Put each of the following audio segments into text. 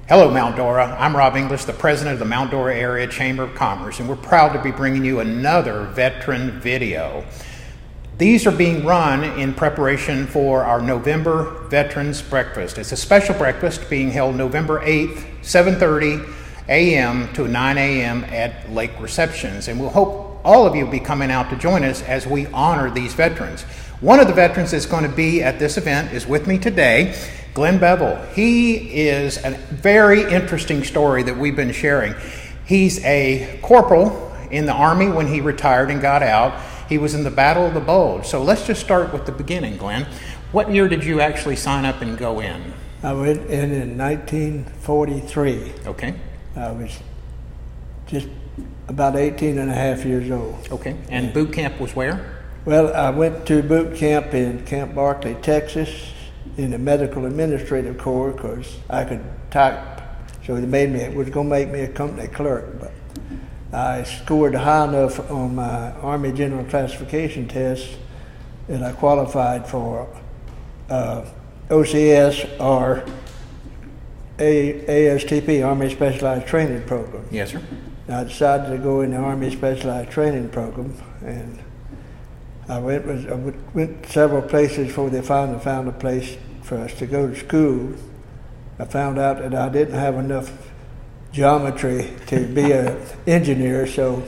Hello, Mount Dora. I'm Rob English, the president of the Mount Dora Area Chamber of Commerce, and we're proud to be bringing you another veteran video. These are being run in preparation for our November Veterans Breakfast. It's a special breakfast being held November 8th, 7:30 a.m. to 9 a.m. at Lake Receptions, and we'll hope all of you will be coming out to join us as we honor these veterans. One of the veterans that's going to be at this event is with me today, Glenn Beville. He is a very interesting story that we've been sharing. He's a corporal in the Army when he retired and got out. He was in the Battle of the Bulge. So let's just start with the beginning, Glenn. What year did you actually sign up and go in? I went in 1943. Okay. I was just about 18 and a half years old. Okay. And boot camp was where? Well, I went to boot camp in Camp Barkley, Texas, in the Medical Administrative Corps because I could type. So it was going to make me a company clerk. But I scored high enough on my Army General Classification test that I qualified for OCS or ASTP, Army Specialized Training Program. Yes, sir. I decided to go in the Army Specialized Training Program, and I went several places before they finally found a place for us to go to school. I found out that I didn't have enough geometry to be an engineer, so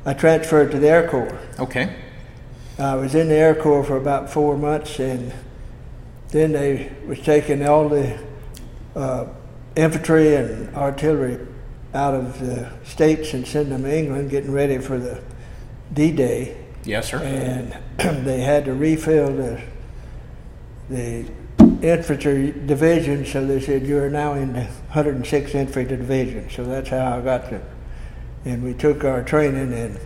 I transferred to the Air Corps. Okay. I was in the Air Corps for about 4 months, and then they was taking all the infantry and artillery out of the States and sending them to England, getting ready for the D-Day. Yes, sir. And they had to refill the infantry division, so they said, you're now in the 106th Infantry Division. So that's how I got to, and we took our training in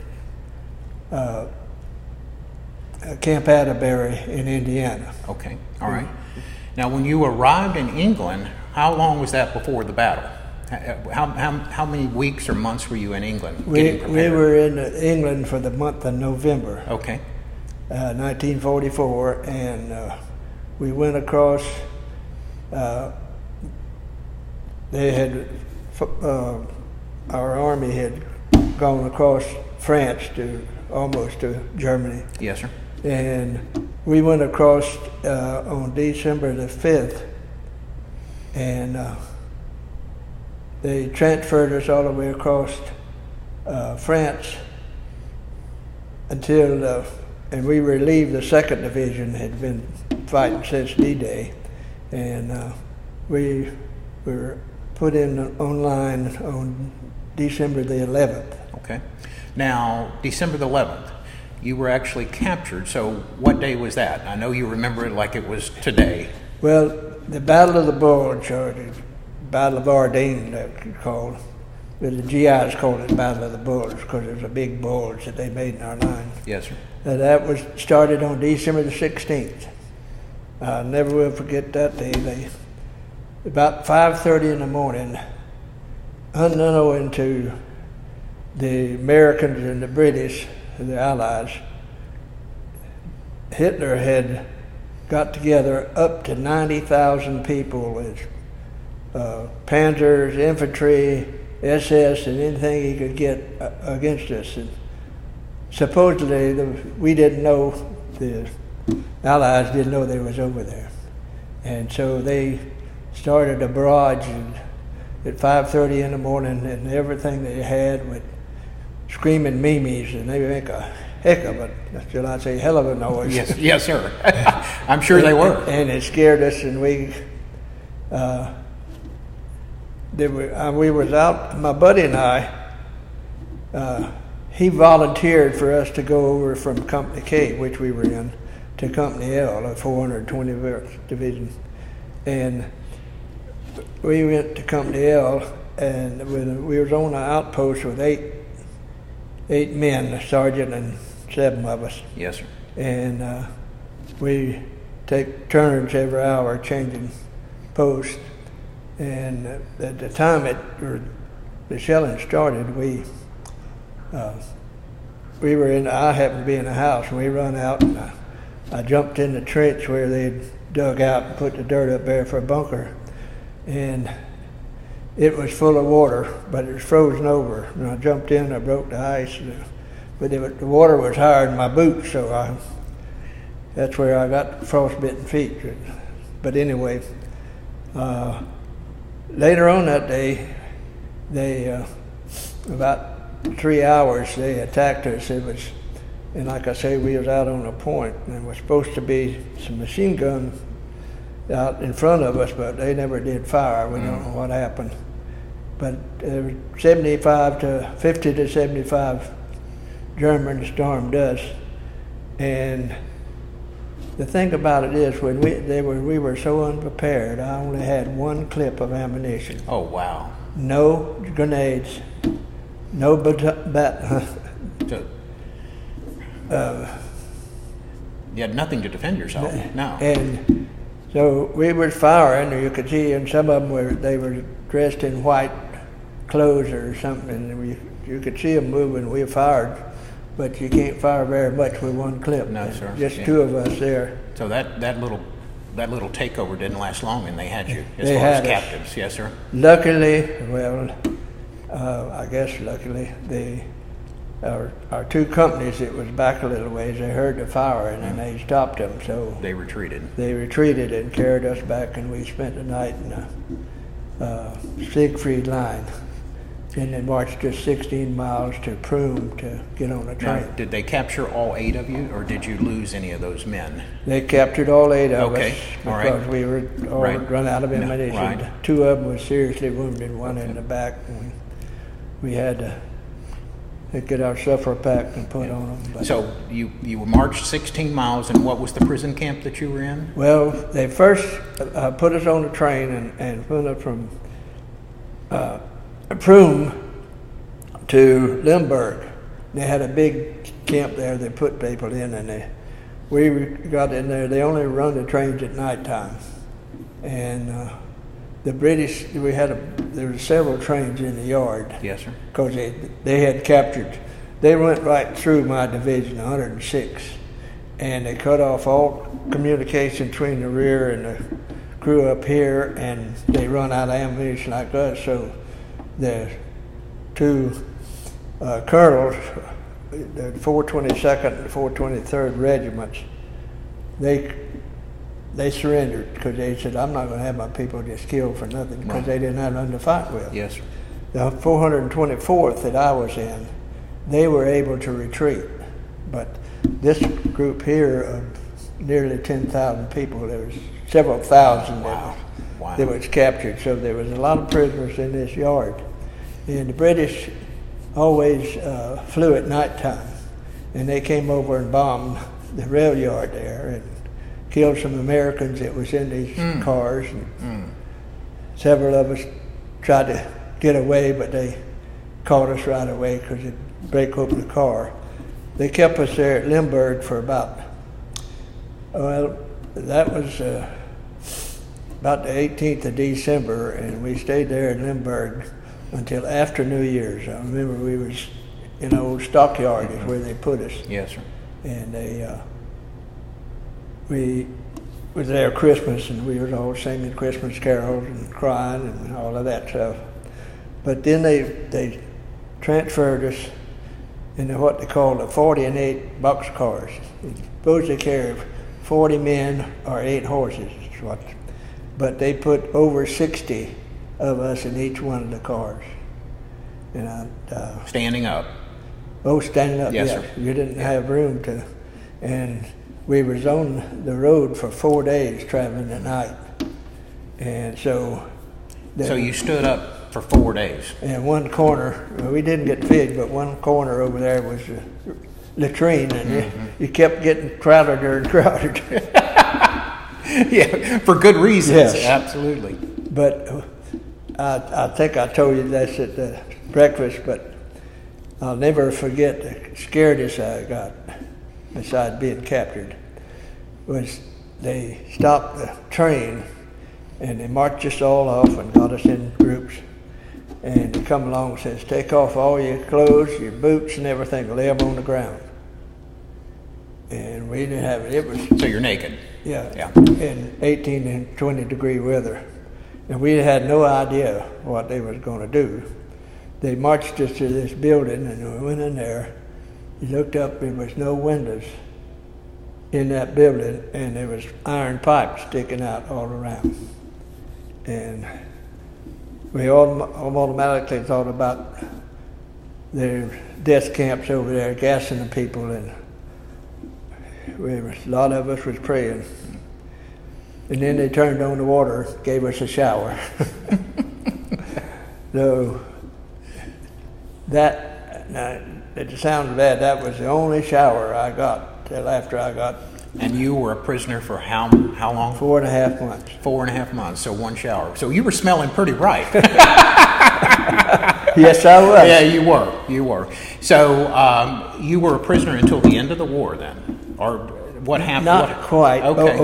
Camp Atterbury in Indiana. Okay, all right. Now, when you arrived in England, how long was that before the battle? How many weeks or months were you in England? We were in England for the month of November. Okay. 1944, and we went across. They had our army had gone across France to almost to Germany. Yes, sir. And we went across on December the 5th, and they transferred us all the way across France until, and we relieved the 2nd Division, had been fighting since D-Day, and we were put in online on December the 11th. Okay. Now, December the 11th, you were actually captured, so what day was that? I know you remember it like it was today. Well, the Battle of the Bulge, or the Battle of Ardennes, that was called. But the GIs called it Battle of the Bulge because it was a big bulge that they made in our line. Yes, sir. That was started on December the 16th. I never will forget that day. About 5:30 in the morning, unknown to the Americans and the British, the Allies, Hitler had got together up to 90,000 people with panzers, infantry, SS, and anything he could get against us. And supposedly, we didn't know, the Allies didn't know they was over there. And so they started a barrage at 5:30 in the morning, and everything they had with screaming memes, and they make a heck of a, shall I say, hell of a noise. Yes, yes, sir. I'm sure they were. And it scared us, and we was out. My buddy and I, he volunteered for us to go over from Company K, which we were in, to Company L, a 421st Division, and we went to Company L, and we was on an outpost with eight men, a sergeant and 7 of us. Yes, sir. And we take turns every hour changing posts. And at the time the shelling started, we were in. I happened to be in the house, and we run out, and I jumped in the trench where they'd dug out and put the dirt up there for a bunker. And it was full of water, but it was frozen over. And I jumped in, I broke the ice, but the water was higher than my boots, so that's where I got frostbitten feet. But anyway, later on that day, they about 3 hours they attacked us. And like I say, we was out on a point, and there was supposed to be some machine guns out in front of us, but they never did fire. We don't know what happened. But there was 50 to 75 Germans stormed us. And the thing about it is, when we were so unprepared, I only had one clip of ammunition. Oh, wow. No grenades, no you had nothing to defend yourself. No. And so we were firing, and you could see, and some of them were dressed in white clothes or something, and you could see them moving. We fired, but you can't fire very much with one clip. No, sir. Just two of us there. So that little takeover didn't last long, and they had you as They far as had us. captives. Yes, sir. Luckily, I guess luckily, our two companies, it was back a little ways, they heard the fire and then they stopped them, so They retreated. they retreated and carried us back, and we spent the night in the Siegfried line. And they marched just 16 miles to Prüm to get on a train. Now, did they capture all 8 of you, or did you lose any of those men? They captured all 8 of Okay, us all right. because we were all Right. run out of No, ammunition. right. 2 of them were seriously wounded, one in the back. And we had to get our suffer pack and put on them. But, So you marched 16 miles, and what was the prison camp that you were in? well, they first put us on a train and put us from Prüm to Limburg. They had a big camp there. They put people in, and we got in there. They only run the trains at nighttime, and the British. There were several trains in the yard. Yes, sir. Because they had captured. They went right through my division, 106, and they cut off all communication between the rear and the crew up here, and they run out of ammunition like us. So the 2 colonels, the 422nd and 423rd regiments, they surrendered because they said, I'm not going to have my people just killed for nothing, because they didn't have nothing to fight with. Yes, sir. The 424th that I was in, they were able to retreat. But this group here of nearly 10,000 people, there was several thousand Wow. that was captured. So there was a lot of prisoners in this yard. And the British always flew at nighttime. And they came over and bombed the rail yard there and killed some Americans that was in these cars. And several of us tried to get away, but they caught us right away because it'd break open the car. They kept us there at Limburg for about that was about the 18th of December, and we stayed there in Limburg until after New Year's. I remember we was in an old stockyard is where they put us. Yes, sir. And we was there Christmas, and we was all singing Christmas carols and crying and all of that stuff. But then they transferred us into what they call the 40 and 8 boxcars. It's supposed to carry 40 men or 8 horses. But they put over 60 of us in each one of the cars. And Standing up. standing up, Yes, yeah. sir. You didn't have room to. And we was on the road for 4 days traveling at night. And so... So you stood up for 4 days. And one corner, we didn't get fed, but one corner over there was a latrine, and you kept getting crowded and crowded. Yeah, for good reasons. Yes. Absolutely. But I think I told you this at the breakfast, but I'll never forget the scaredest I got, besides being captured, was they stopped the train and they marched us all off and got us in groups. And they come along and says, take off all your clothes, your boots and everything, lay them on the ground. And we didn't have it. It was, So you're naked. yeah, Yeah. in 18 and 20 degree weather. and we had no idea what they was going to do. They marched us to this building, and we went in there. You looked up, there was no windows in that building, and there was iron pipes sticking out all around. And we all automatically thought about their death camps over there, gassing the people, and a lot of us was praying. And then they turned on the water, gave us a shower. So it sounds bad, that was the only shower I got till after I got. And you were a prisoner for how long? 4.5 months. 4.5 months, so one shower. So you were smelling pretty ripe. Yes, I was. Yeah, you were. So you were a prisoner until the end of the war then? Or what happened? Not quite. Okay.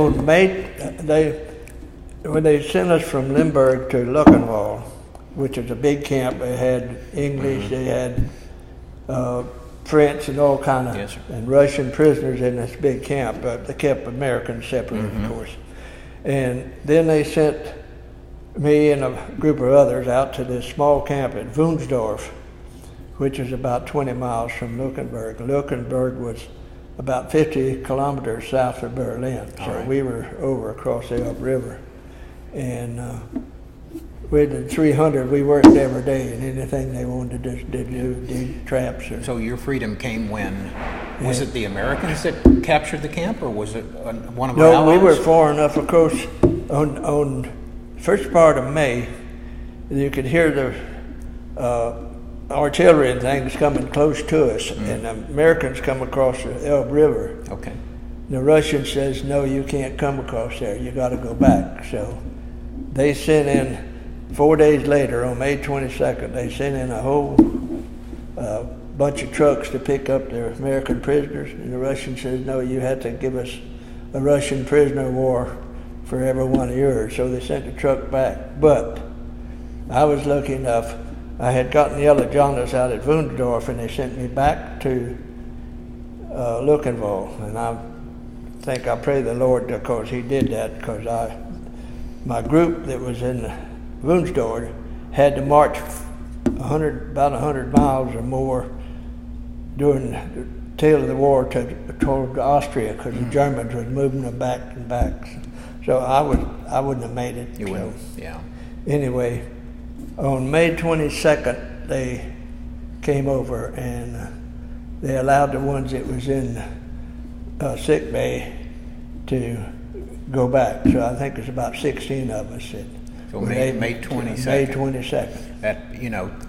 When they sent us from Limburg to Luckenwald, which is a big camp, they had English, they had French and all kind of, yes, and Russian prisoners in this big camp, but they kept Americans separate, of course. And then they sent me and a group of others out to this small camp at Wunsdorf, which is about 20 miles from Luckenberg. Luckenberg was about 50 kilometers south of Berlin, so we were over across the Elbe River. And with the 300, we worked every day, and anything they wanted to do, dig traps. So your freedom came when? Was it the Americans that captured the camp, or was it one of our allies? No, we were far enough, of course, on first part of May, you could hear the artillery and things coming close to us, and the Americans come across the Elbe River. Okay. The Russian says, no, you can't come across there, you got to go back. So they sent in, 4 days later, on May 22nd, they sent in a whole bunch of trucks to pick up their American prisoners, and the Russian says, no, you had to give us a Russian prisoner of war for every one of yours. So they sent the truck back. But I was lucky enough, I had gotten yellow jaundice out at Wunsdorf, and they sent me back to Luckenwald. And I think I pray the Lord because he did that, because my group that was in Wunsdorf had to march about 100 miles or more during the tail of the war toward Austria, because the Germans were moving them back and back. So I wouldn't have made it. You wouldn't, yeah. Anyway, on May 22nd, they came over and they allowed the ones that was in sick bay to go back. So I think there's about 16 of us. So May 22nd. May 22nd. That,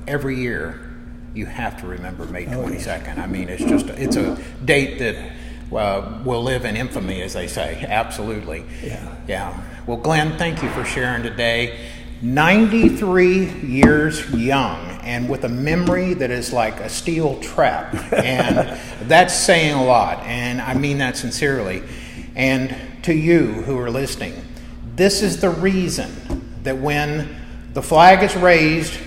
every year you have to remember May 22nd. Yes. I mean, it's a date that will live in infamy, as they say. Absolutely. Yeah. Well, Glenn, thank you for sharing today. 93 years young, and with a memory that is like a steel trap. And that's saying a lot, and I mean that sincerely. And to you who are listening, this is the reason that when the flag is raised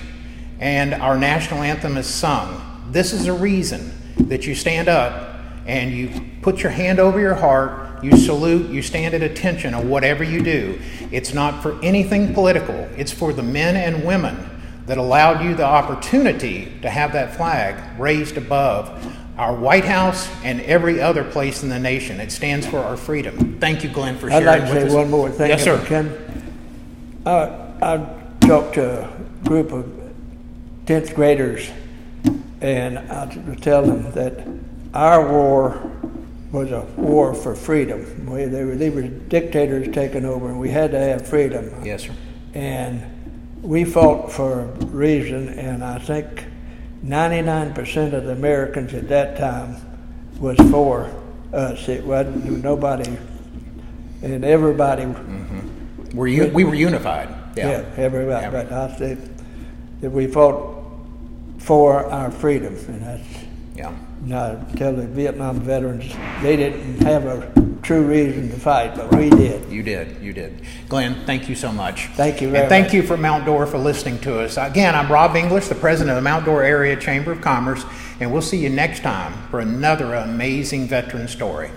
and our national anthem is sung, this is a reason that you stand up and you put your hand over your heart, you salute, you stand at attention of whatever you do. It's not for anything political. It's for the men and women that allowed you the opportunity to have that flag raised above our White House and every other place in the nation. It stands for our freedom. Thank you, Glenn, for sharing with us. I'd like to say one more thing. Yes, sir. I talked to a group of 10th graders, and I tell them that our war was a war for freedom. They were dictators taking over, and we had to have freedom. Yes, sir. And we fought for a reason, and I think 99% of the Americans at that time was for us. It wasn't nobody, and everybody. Mm-hmm. We were unified. Yeah, everybody. Yeah. But I think that we fought for our freedom, and that's. Yeah. Now, tell the Vietnam veterans they didn't have a true reason to fight, but we did. You did. Glenn, thank you so much. Thank you very much. And thank you for Mount Dora for listening to us. Again, I'm Rob English, the president of the Mount Dora Area Chamber of Commerce, and we'll see you next time for another amazing veteran story.